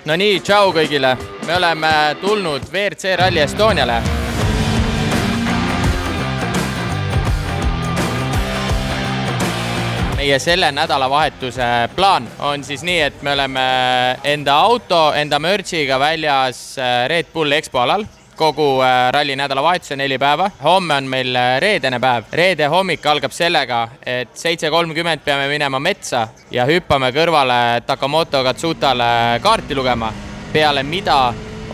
No nii, tšau kõigile. Me oleme tulnud WRC Rally Estoniale. Meie selle nädalavahetuse plaan on siis nii, et me oleme enda auto, enda merchiga väljas Red Bull Expo alal. Kogu ralli nädalavahetuse 4 päeva. Homme on meil reedene päev. Reede hommik algab sellega, et 7:30 peame minema metsa ja hüppame kõrvale Takamoto Katsutale kaarti lugema. Peale mida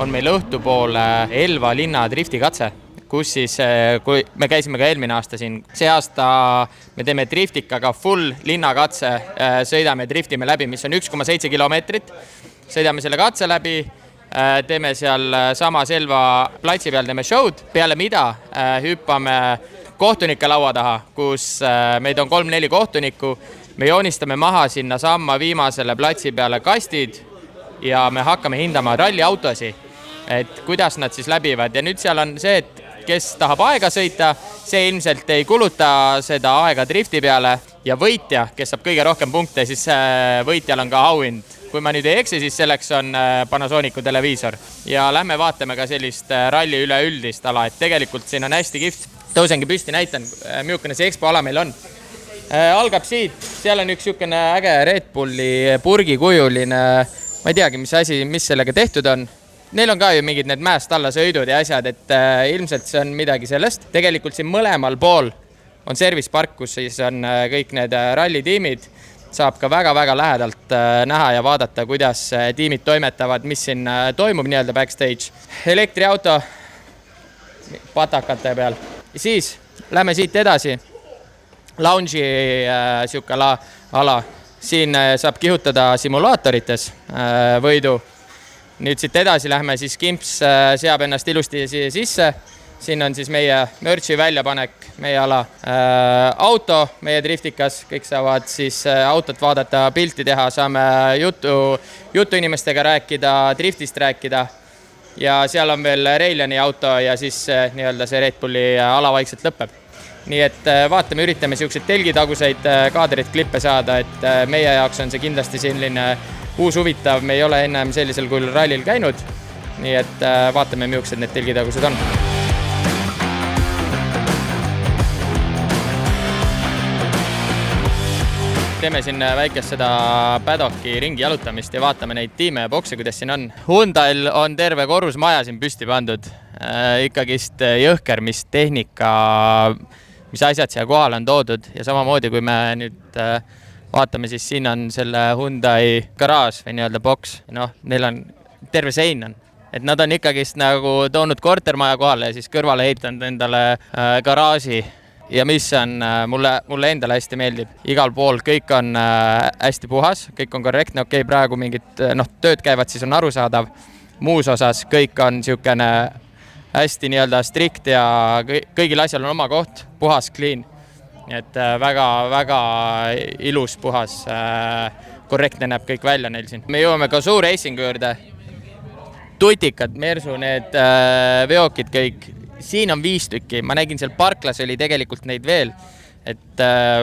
on meil õhtupoole Elva linna driftikatse, kus siis, kui me käisime ka eelmine aasta siin, see aasta me teeme driftikaga full linnakatse, sõidame ja driftime läbi, mis on 1,7 kilomeetrit. Sõidame selle katse läbi, teeme seal sama Elva platsi peal, teeme show'd, peale mida hüppame kohtunike laua taha, kus meid on 3-4 kohtunikku. Me joonistame maha sinna samma viimasele platsi peale kastid ja me hakkame hindama ralliautosi, et kuidas nad siis läbivad. Ja nüüd seal on see, et kes tahab aega sõita, see ilmselt ei kuluta seda aega drifti peale ja võitja, kes saab kõige rohkem punkte, siis võitjal on ka auhind. Kui ma nüüd ei eksi, siis selleks on Panasonicu televiisor. Ja lähme vaatame ka sellist ralli üleüldist ala, et tegelikult siin on hästi kihvt. Tõusengi püsti, näitan, milline see expo ala meil on. Algab siit, seal on üks niisugune äge Red Bulli purgikujuline, ma ei teagi, mis sellega tehtud on. Neil on ka ju mingid need mäest alla sõidud ja asjad, et ilmselt see on midagi sellest. Tegelikult siin mõlemal pool on service park, kus siis on kõik need rallitiimid. Saab ka väga-väga lähedalt näha ja vaadata, kuidas tiimid toimetavad, mis siin toimub nii-öelda backstage. Elektriauto patakate peal. Siis lähme siit edasi. Lounge'i siuke ala. Siin saab kihutada simulaatorites võidu. Nüüd siit edasi lähme, siis Kimps seab ennast ilusti siia sisse. Siin on siis meie merchi väljapanek, meie ala. Auto, meie driftikas, kõik saavad siis autot vaadata, pilti teha, saame juttu inimestega rääkida, driftist rääkida. Ja seal on veel Reiliani auto ja siis nii-öelda see Red Bulli ala vaikselt lõpeb. Nii et vaatame, üritame siukseid telgitaguseid kaadrit klippe saada, et meie jaoks on see kindlasti selline uus huvitav, me ei ole ennem sellisel kujul rallil käinud, nii et vaatame, millised need telgitagused on. Teeme siin väikest seda Paddocki ringi jalutamist ja vaatame neid tiime ja bokse, kuidas siin on. Hyundail on terve korrusmaja siin püsti pandud. Ikkagist jõhker, mis tehnika, mis asjad siia kohal on toodud ja samamoodi, kui me nüüd vaatame, siis siin on selle Hyundai garaaž või nii-öelda boks. Neil on terve sein on. Et nad on ikkagist nagu toonud kortermaja kohale ja siis kõrvale heitanud endale garaaži. Ja mis on mulle endale hästi meeldib. Igal pool kõik on hästi puhas, kõik on korrektne. Okei, praegu mingid tööd käivad, siis on arusaadav. Muus osas kõik on siukene hästi nii-öelda strikt ja kõigil asjal on oma koht, puhas, clean. Et väga ilus, puhas, korrektne näeb kõik välja neil siin. Me jõuame ka suur racing juurde. Tutikad, Mersu, need veokid kõik. Siin on 5 tükki. Ma nägin seal parklas oli tegelikult neid veel. Et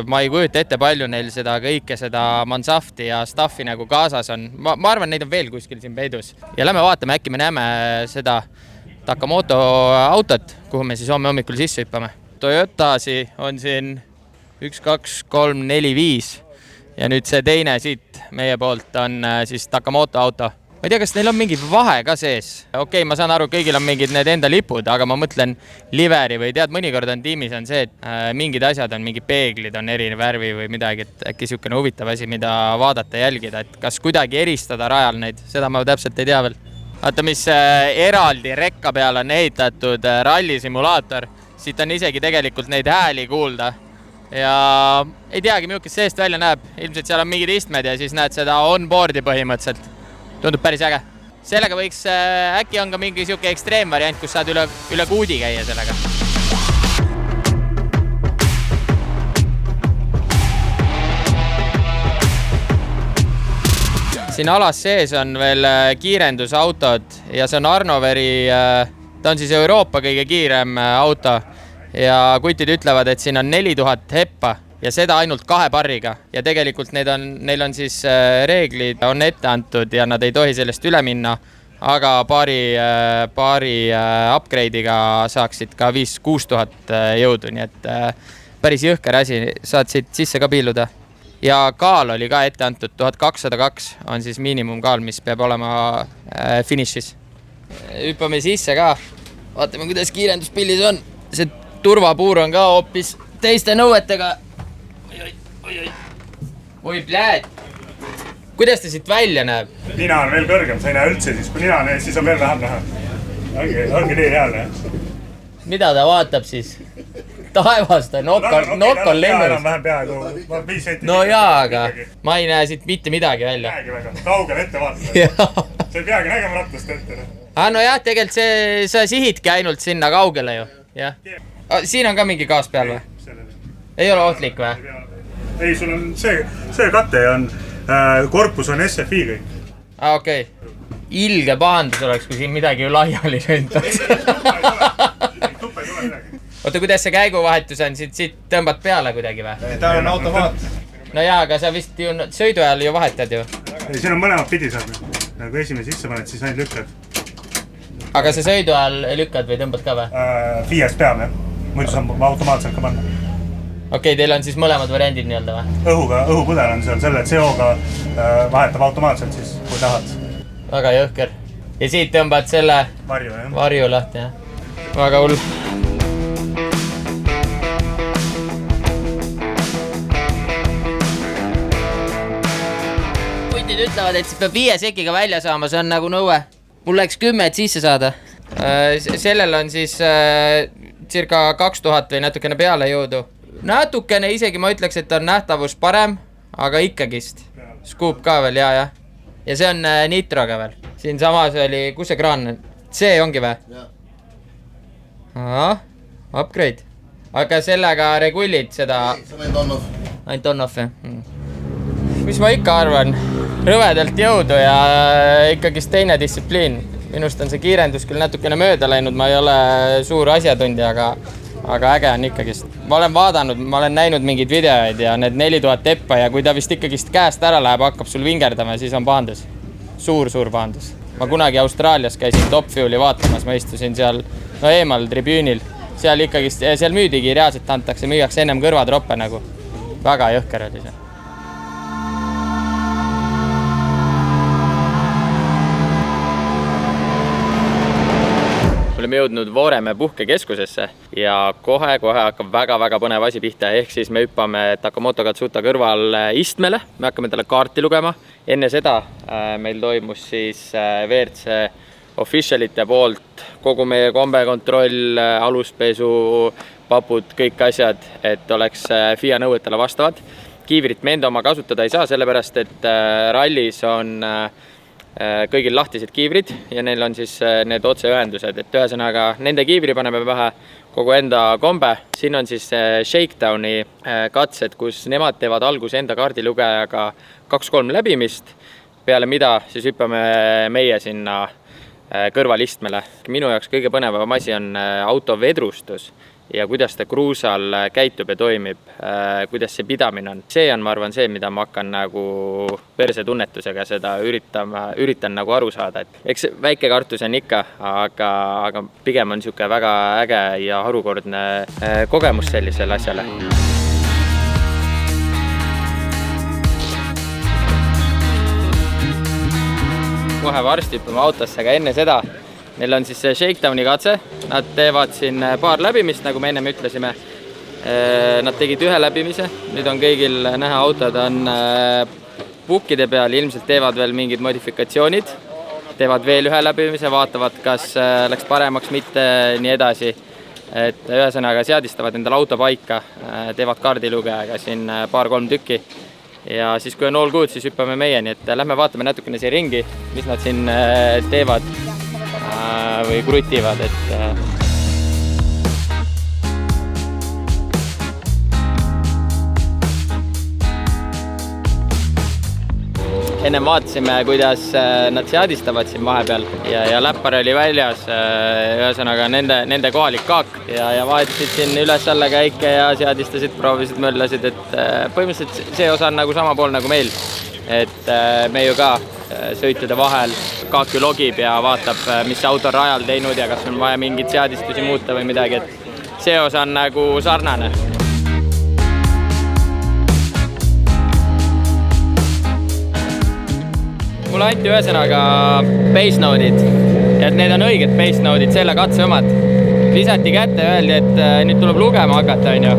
ma ei kujuta ette palju neil seda kõike, seda mansafti ja staffi nagu kaasas on. Ma arvan, neid on veel kuskil siin peidus. Ja lähme vaatame, äkki me näeme seda Takamoto autot, kuhu me siis homme hommikul sisse hüppame. Toyotasi on siin 1, 2, 3, 4, 5 ja nüüd see teine siit meie poolt on siis Takamoto auto. Ma ei tea, kas neil on mingi vahe ka sees. Okei, ma saan aru, kõigil on mingid need enda lipud, aga ma mõtlen liveri või tead, mõnikord on tiimis on see, et mingid asjad on, mingi peeglid on erinev värvi või midagi, et äkki siukene huvitav asi, mida vaadata ja jälgida, et kas kuidagi eristada rajal neid, seda ma täpselt ei tea veel. Vaata, mis eraldi rekka peal on ehitatud rallisimulaator, siit on isegi tegelikult neid hääli kuulda. Ja ei teagi, milline seest välja näeb, ilmselt seal on mingid istmed ja siis näed seda on-boardi põhimõtteliselt. Tundub päris äge. Sellega võiks, äkki on ka mingi siuke ekstreemvariant, kus saad üle kuudi käia sellega. Siin alas sees on veel kiirendusautod ja see on Arnoveri, ta on siis Euroopa kõige kiirem auto ja kutid ütlevad, et siin on 4000 heppa ja seda ainult 2 barriga ja tegelikult neil on siis reeglid on ette antud ja nad ei tohi sellest üle minna, aga paari upgrade'iga saaksid ka 5-6 tuhat jõudu, nii et päris jõhker asi, saad siit sisse ka piiluda. Ja kaal oli ka ette antud, 1202 on siis miinimumkaal, mis peab olema finišis. Hüppame sisse ka, vaatame kuidas kiirenduspillis on, see turvapuur on ka hoopis teiste nõuetega. Oi pläät, kuidas ta siit välja näeb? Nina on veel kõrgem, sa ei näe üldse siis, kui nina on ees, siis on veel vähem näha. Ongi nii heale. Mida ta vaatab siis? Taevast on nokk on lennus. No jaa, aga ma ei näe siit mitte midagi välja. Näegi väga, kaugel ette vaatama. See ei peagi nägema ratast ette. No jah, tegelikult sa sihidki ainult sinna kaugele ju. Siin on ka mingi gaas peal või? Ei ole ohtlik või? Ei, sul on see kate on, korpus on SFI kõik. Okei. Ilge pahandus oleks, kui siin midagi laiali rentaks. Oota, kuidas see käiguvahetus on? Siit tõmbad peale kuidagi või? Ta on automaat. No jaa, aga sa vist ju sõidu ajal ju vahetad ju. Ei, siin on mõlemad pidi saab. Kui esimene sisse paned, siis ainult lükkad. Aga sa sõidu ajal lükkad või tõmbad ka või? Fiies peame, muidu saab automaatselt ka panna. Okei, teil on siis mõlemad variandid nii-öelda või? Õhupudel on seal selle CO-ga vahetab automaatselt siis, kui tahad. Väga jõhker. Ja siit tõmbad selle varju lahti, jah? Väga hull. Putid ütlevad, et siis peab 5 sekiga välja saama, see on nagu nõue. Mul läks 10, et sisse saada. Sellel on siis circa 2000 või natukene peale jõudu. Natukene isegi ma ütleks, et on nähtavus parem, aga ikkagist. Scoop ka veel, jaa. Ja see on nitroga veel. Siin samas oli, kus see kraan on? See ongi või? Jah. Upgrade. Aga sellega regullid seda... Ei, see on ainult on-off. Ainult on-off, jah. Mis ma ikka arvan? Rõvedalt jõudu ja ikkagist teine distsipliin. Minust on see kiirendus küll natukene mööda läinud, ma ei ole suur asjatundja, aga äge on ikkagist. Ma olen vaadanud, ma olen näinud mingeid videoid ja need 4000 teppa ja kui ta vist ikkagist käest ära läheb, hakkab sul vingerdama, siis on pahandus. Suur pahandus. Ma kunagi Austraalias käisin Top Fueli vaatamas, ma istusin seal eemal tribüünil. Seal ikkagist, seal müüdigi reaalselt antakse, müüakse ennem kõrvatroppe nagu. Väga jõhker oli see. Oleme jõudnud Vooremäe puhkekeskusesse ja kohe hakkab väga põnev asi pihta, ehk siis me hüppame Takamoto Katsuta kõrval istmele, me hakkame talle kaarti lugema. Enne seda meil toimus siis WRC officialite poolt kogu meie kombekontroll, aluspesu, papud, kõik asjad, et oleks FIA nõuetele vastavad. Kiivrit me enda oma kasutada ei saa, sellepärast et rallis on kõigil lahtised kiivrid ja neil on siis need otseühendused, et ühesõnaga nende kiivri paneme pähe kogu enda kombe. Siin on siis shakedowni katsed, kus nemad teevad alguse enda kaardilugejaga 2-3 läbimist, peale mida siis hüppame meie sinna kõrvalistmele. Minu jaoks kõige põnevam asi on auto vedrustus ja kuidas ta kruusal käitub ja toimib, kuidas see pidamine on. See on, ma arvan, see, mida ma hakkan nagu persetunnetusega seda üritan nagu aru saada. Eks väike kartus on ikka, aga pigem on niisugune väga äge ja harukordne kogemus sellisele asjale. Kohe varsti hüppame autosse, aga enne seda neil on siis see shakedowni katse, nad teevad siin paar läbimist, nagu me ennem ütlesime. Nad tegid 1 läbimise, nüüd on kõigil näha autod on pukkide peal, ilmselt teevad veel mingid modifikatsioonid, teevad veel 1 läbimise, vaatavad, kas läks paremaks, mitte nii edasi. Et ühesõnaga seadistavad endale auto paika, teevad kaardilugejaga siin 2-3 tükki. Ja siis kui on all good, siis hüppame meie, nii et lähme vaatame natukene siin ringi, mis nad siin teevad või krutivad, et ennem vaatasime, kuidas nad seadistavad siin vahepeal ja läppar oli väljas, ühesõnaga nende kohalik kaak ja vaatasid siin üles-alla käike ja seadistasid, proovisid, möllasid, et põhimõtteliselt see osa on nagu sama pool nagu meil, et me ju ka sõitude vahel kaak ju logib ja vaatab, mis auto on rajal teinud ja kas on vaja mingeid seadistusi muuta või midagi, et see osa on nagu sarnane. Mulle anti ühesõnaga base node'id, et need on õiged base node'id, selle katse omad. Lisati kätte ja öeldi, et nüüd tuleb lugema hakata, on ju.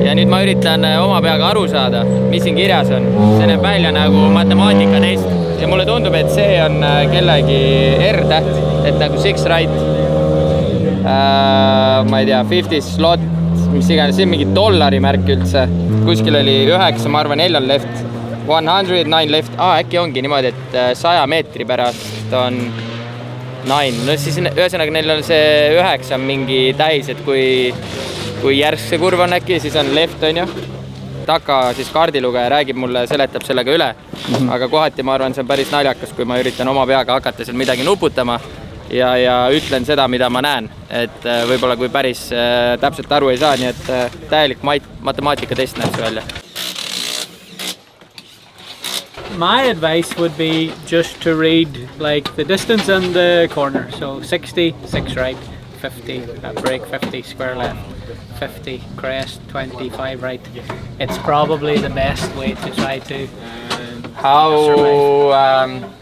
Ja nüüd ma üritan oma peaga aru saada, mis siin kirjas on. See näeb välja nagu matemaatikatest. Ja mulle tundub, et see on kellegi R-täht, et nagu 6 right, ma ei tea, 50 slot, mis iganes, see on mingi dollari märk üldse. Kuskil oli 9, ma arvan, 4 left. 100, 9 left, äkki ongi niimoodi, et 100 meetri pärast on 9. No siis ühesõnaga neil on see 9 mingi täis, et kui järsk see kurv on äkki, siis on left, on ju. Taka siis kaardilugeja räägib mulle, seletab sellega üle. Aga kohati ma arvan, see on päris naljakas, kui ma üritan oma peaga hakata seal midagi nuputama ja ütlen seda, mida ma näen. Et võib-olla kui päris täpselt aru ei saa, nii et täielik matemaatikatest näeb see välja. My advice would be just to read like the distance and the corner. So 60, 6 right, 50 brake, 50 square left, 50 crest, 25 right. It's probably the best way to try to how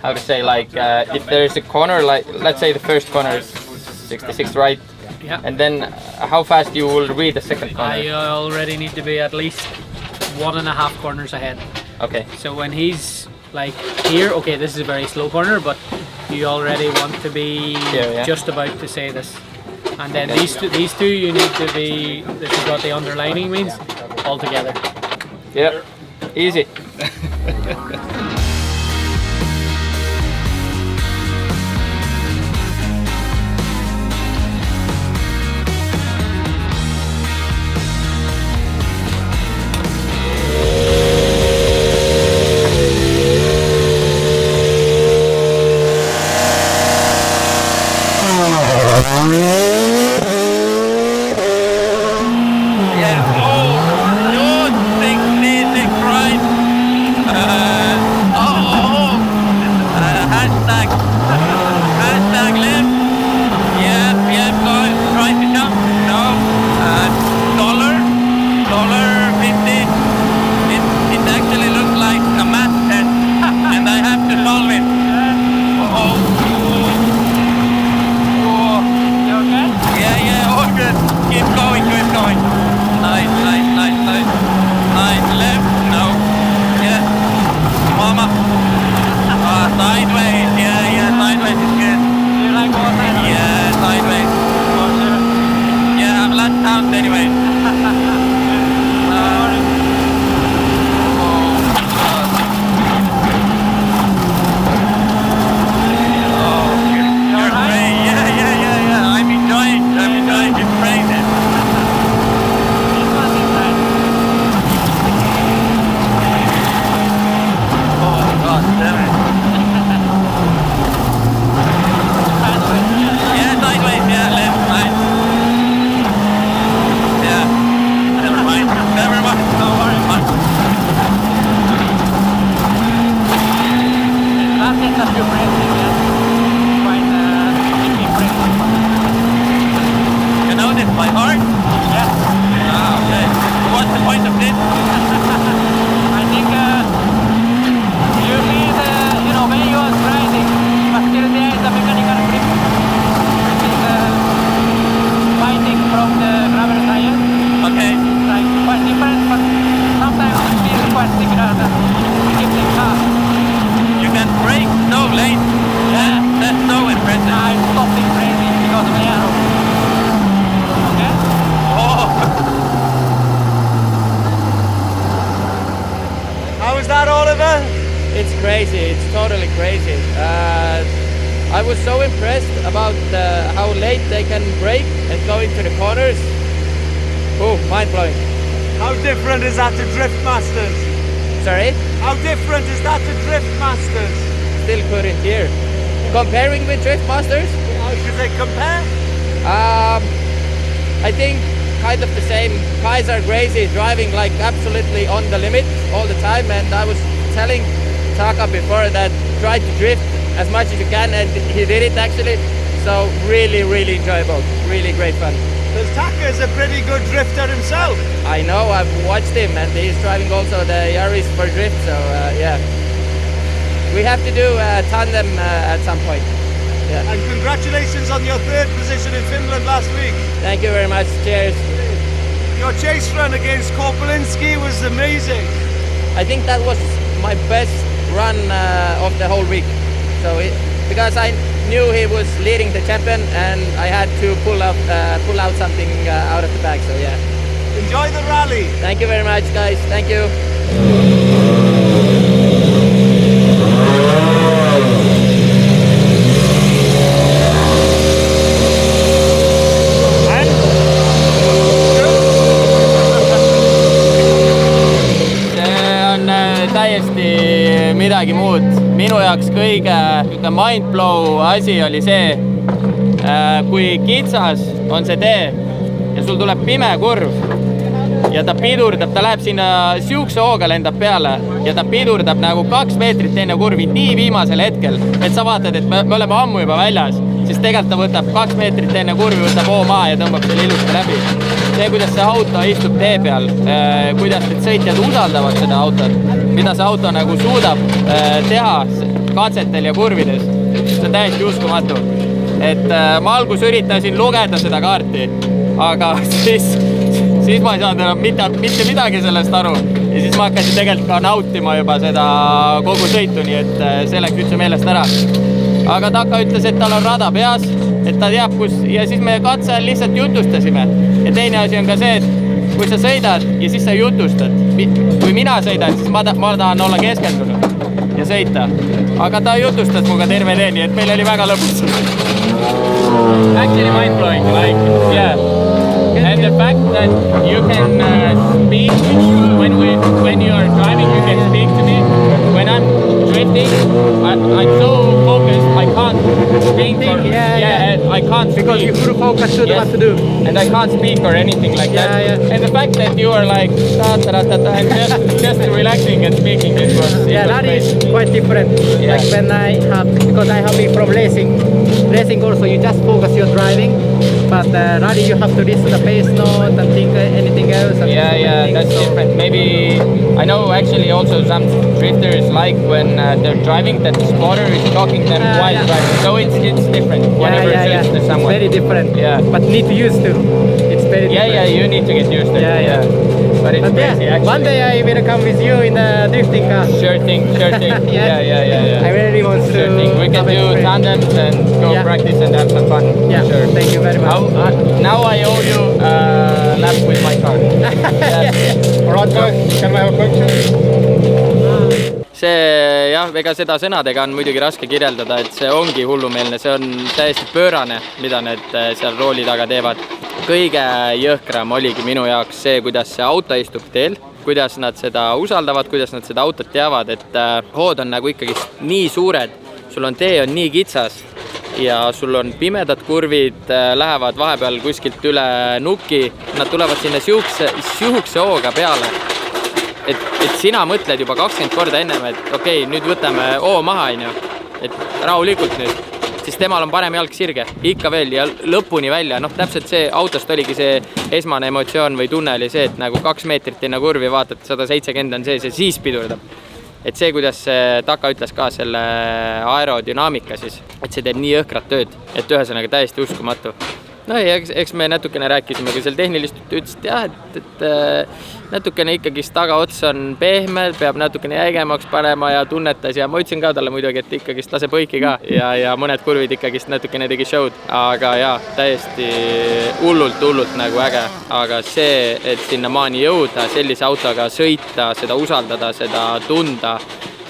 to say, like if there's a corner, like let's say the first corner is 66 right, yeah. And then how fast you will read the second corner? I already need to be at least 1.5 corners ahead. Okay. So when he's like here, okay, this is a very slow corner, but you already want to be here, yeah. Just about to say this. And then okay. these two you need to be, this is what the underlining means, all together. Yep, easy. It's crazy. It's totally crazy. I was so impressed about how late they can brake and go into the corners. Oh, mind blowing. How different is that to Drift Masters? Sorry? How different is that to Drift Masters? Still couldn't hear. Comparing with Drift Masters? How should they compare? I think kind of the same. Guys are crazy, driving like absolutely on the limit all the time, and I was telling Taka before that try to drift as much as you can, and he did it actually. So really enjoyable, really great fun. Because Taka is a pretty good drifter himself. I know, I've watched him, and he's driving also the Yaris for drift, so yeah. We have to do a tandem at some point. Yeah. And congratulations on your 3rd position in Finland last week. Thank you very much, cheers. Your chase run against Korpelinski was amazing. I think that was my best run of the whole week. So because I knew he was leading the champion, and I had to pull out something out of the bag. So yeah. Enjoy the rally. Thank you very much, guys. Thank you. Täiesti midagi muud. Minu jaoks kõige mindblow asi oli see, kui kitsas on see tee ja sul tuleb pime kurv ja ta pidurdab, ta läheb sinna siukse hooga lendab peale ja ta pidurdab nagu 2 meetrit enne kurvi nii viimasel hetkel, et sa vaatad, et me oleme ammu juba väljas, siis tegelikult ta võtab 2 meetrit enne kurvi, võtab hoo maha ja tõmbab selle ilusti läbi. See, kuidas see auto istub tee peal, kuidas need sõitjad usaldavad seda autot, mida see auto nagu suudab teha katsetel ja kurvides, see on täiesti uskumatu. Et ma algus üritasin lugeda seda kaarti, aga siis ma ei saanud enam mitte midagi sellest aru. Ja siis ma hakkasin tegelikult ka nautima juba seda kogu sõitu, nii et see läks üldse meelest ära. Aga Taka ütles, et tal on rada peas, et ta teab kus, ja siis me katsel lihtsalt jutustasime. Ja teine asi on ka see, et kui sa sõidad ja siis sa jutustad, kui mina sõidan, siis ma tahan olla keskendunud ja sõita. Aga ta jutustas muga terve tee, nii et meil oli väga lõbus. Actually mind-blowing, like, yeah. And the fact that you can speak when you are driving, you can speak to me. When I'm drifting, I'm so focused, I can't think. I can't speak. Because you full focus on what to do. And I can't speak or anything like that. Yeah. And the fact that you are like and just relaxing and speaking, it was that is quite different. Yeah. Like when because I have been from racing also, you just focus your driving, but rally you have to listen to the pace note and think anything else. Yeah, that's different. Maybe I know actually also some drifters like when they're driving that the spotter is talking to them while driving. So it's different. Whatever suits to someone. It's very different. Yeah. But need to use to. It's very different. Yeah, you need to get used to it. Yeah. But it's crazy actually. One day I will come with you in the drifting car. Sure thing. Yeah. I really want to. Sure thing. We can do tandems and go practice and have some fun. Yeah, sure. Thank you very much. Now I owe you a lap with my car. Alright guys, can we have a picture? See jah, ega seda sõnadega on muidugi raske kirjeldada, et see ongi hullumeelne, see on täiesti pöörane, mida need seal rooli taga teevad. Kõige jõhkram oligi minu jaoks see, kuidas see auto istub teel, kuidas nad seda usaldavad, kuidas nad seda autot teavad, et hood on nagu ikkagi nii suured, sul on tee on nii kitsas ja sul on pimedad kurvid, lähevad vahepeal kuskilt üle nuki, nad tulevad sinna siukse hooga peale. Et sina mõtled juba 20 korda ennem, et okei, nüüd võtame hoo maha, et rahulikult nüüd, siis temal on parem jalg sirge, ikka veel ja lõpuni välja. Täpselt see autost oligi see esmane emotsioon või tunne oli see, et nagu 2 meetrit enne kurvi vaatad, 170 on sees ja siis pidurdab. Et see, kuidas Taka ütles ka selle aerodünaamika siis, et see teeb nii jõhkrat tööd, et ühesõnaga täiesti uskumatu. No ja eks me natukene rääkisime ka seal tehnilist, ütlesid jah, et natukene ikkagi tagaots on pehme, peab natukene jäigemaks panema ja tunnetas ja ma ütlesin ka talle muidugi, et ikkagi lase põiki ka ja mõned kurvid ikkagi natukene tegi show'd, aga jah, täiesti hullult nagu äge, aga see, et sinna maani jõuda, sellise autoga sõita, seda usaldada, seda tunda,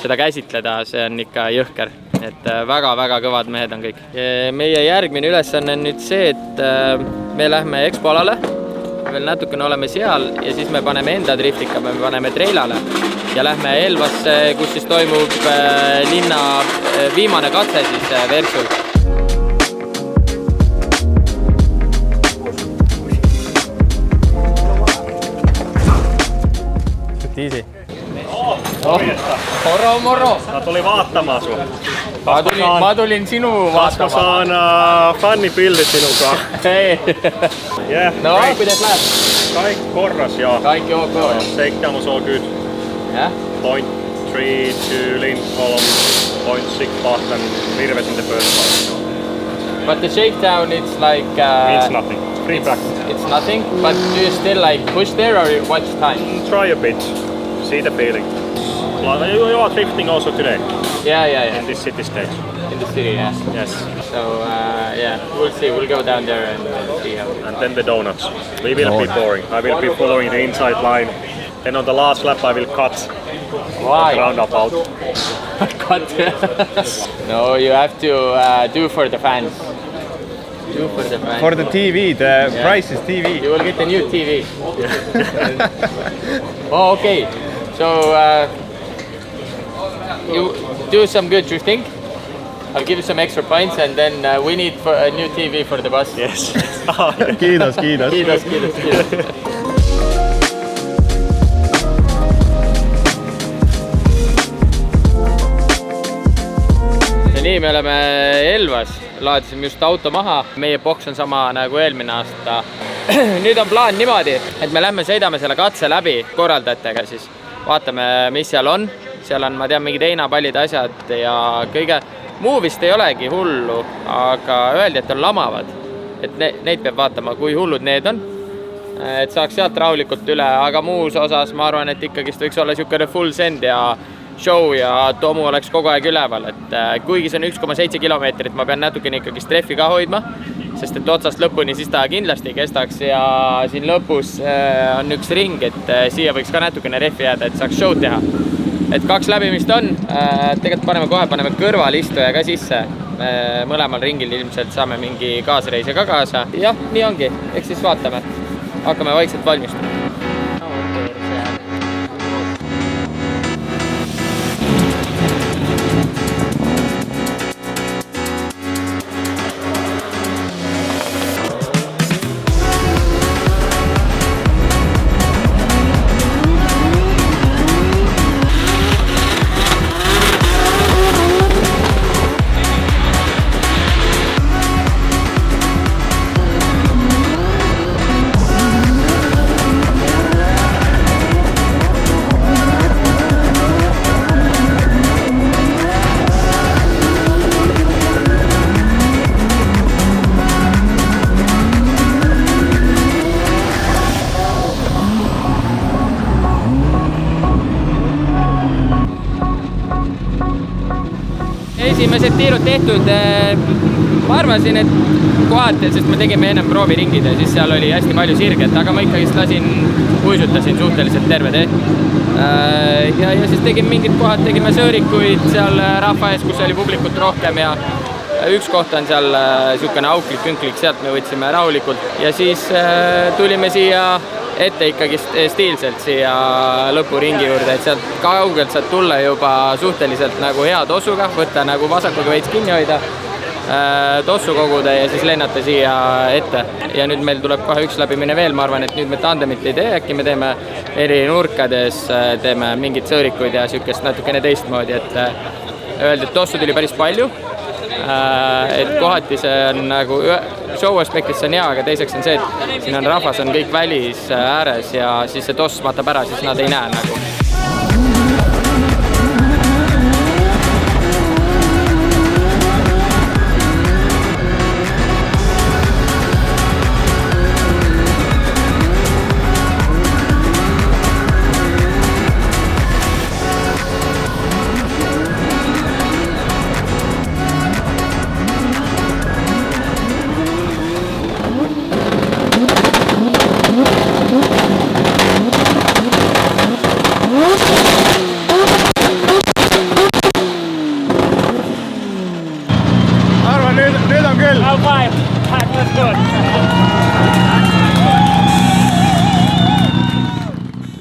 seda käsitleda, see on ikka jõhker. Et väga kõvad mehed on kõik. Meie järgmine ülesanne on nüüd see, et me lähme Expo-alale, veel natukene oleme seal ja siis me paneme enda driftika, me paneme treilale ja lähme Elvasse, kus siis toimub linna viimane katse siis Versul. Easy. Moro. Mä tulin vaattamaan sun. Mä tulin sinua vaattamaan. Mä saan fannipillit sinunkaan. Hei. Yeah, no, pitäis läht? Kaikki korras, joo. Kaikki ok. Seikkaimus all good. Yeah? 0.3 to Lindholm, 0.6 Boston, Virves in the first part. But the shakedown, it's like... means nothing. Free practice. It's nothing, but do you still like push there or you watch time? Try a bit. See the feeling. You are drifting also today. Yeah. In this city stage. In the city, yeah. Yes. So, yeah, we'll see. We'll go down there and see how. And then the donuts. We will be boring. I will be following the inside line. Then on the last lap I will cut. Why? Roundabout. Cut. No, you have to do for the fans. Do for the fans. For the TV, the price is TV. You will get a new TV. Oh, okay. So, you do some good drifting. I'll give you some extra points and then we need for a new TV for the bus. Yes. Kiitos. Kiitos. Nii, me oleme Elvas, laadisime just auto maha. Meie boks on sama nagu eelmine aasta. Nüüd on plaan niimoodi, et me lähme sõidame selle katse läbi korraldajatega siis. Vaatame, mis seal on. Seal on, ma tean, mingid heinapallid asjad ja kõige muu vist ei olegi hullu, aga öeldi, et on lamavad. Et neid peab vaatama, kui hullud need on. Et saaks sealt rahulikult üle, aga muus osas ma arvan, et ikkagist võiks olla siukene full send ja show ja tomu oleks kogu aeg üleval, et kuigi see on 1,7 kilomeetrit, ma pean natukene ikkagi streffi ka hoidma, sest et otsast lõpuni siis ta kindlasti kestaks ja siin lõpus on üks ring, et siia võiks ka natukene rehvi jääda, et saaks show'd teha. Et 2 läbimist on, tegelikult paneme kõrvalistuja ka sisse, mõlemal ringil ilmselt saame mingi kaasreise ka kaasa. Jah, nii ongi, eks siis vaatame, hakkame vaikselt valmistama. Esimesed tiirud tehtud, ma arvasin, et kohati, sest me tegime ennem prooviringid ja siis seal oli hästi palju sirget, aga ma ikkagi uisutasin suhteliselt terve tee. Ja siis tegime mingid kohad, tegime sõõrikuid seal rahva ees, kus oli publikut rohkem ja üks koht on seal siukene auklik-künklik, sealt me võtsime rahulikult ja siis tulime siia ette ikkagi stiilselt siia lõpuringi juurde, et sealt kaugelt saad tulla juba suhteliselt nagu hea tossuga, võtta nagu vasakuga veits kinni hoida, tossu koguda ja siis lennata siia ette. Ja nüüd meil tuleb kohe üks läbimine veel, ma arvan, et nüüd me tandemit ei tee, äkki me teeme eri nurkades, teeme mingid sõõrikuid ja siukest natukene teistmoodi, et öeldi, et tossu tuli päris palju. Et kohati see on nagu show aspektis see on hea, aga teiseks on see, et siin on rahvas on kõik välis ääres ja siis see toss matab ära, siis nad ei näe nagu.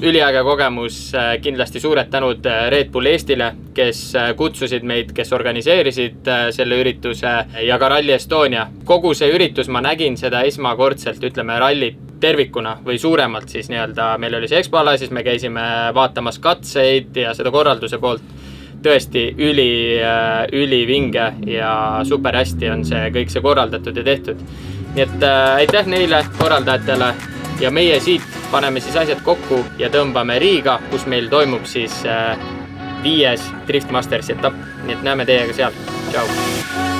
üliäge kogemus, kindlasti suured tänud Red Bull Eestile, kes kutsusid meid, kes organiseerisid selle ürituse ja ka Rally Estonia. Kogu see üritus ma nägin seda esmakordselt, ütleme rallit tervikuna või suuremalt siis nii-öelda. Meil oli see EXPO-ala, siis me käisime vaatamas katseid ja seda korralduse poolt. Tõesti ülivinge ja super hästi on see kõik see korraldatud ja tehtud. Nii et aitäh neile korraldajatele ja meie siit paneme siis asjad kokku ja tõmbame Riiga, kus meil toimub siis 5. Drift Mastersi etapp. Nii et näeme teiega seal. Tšau!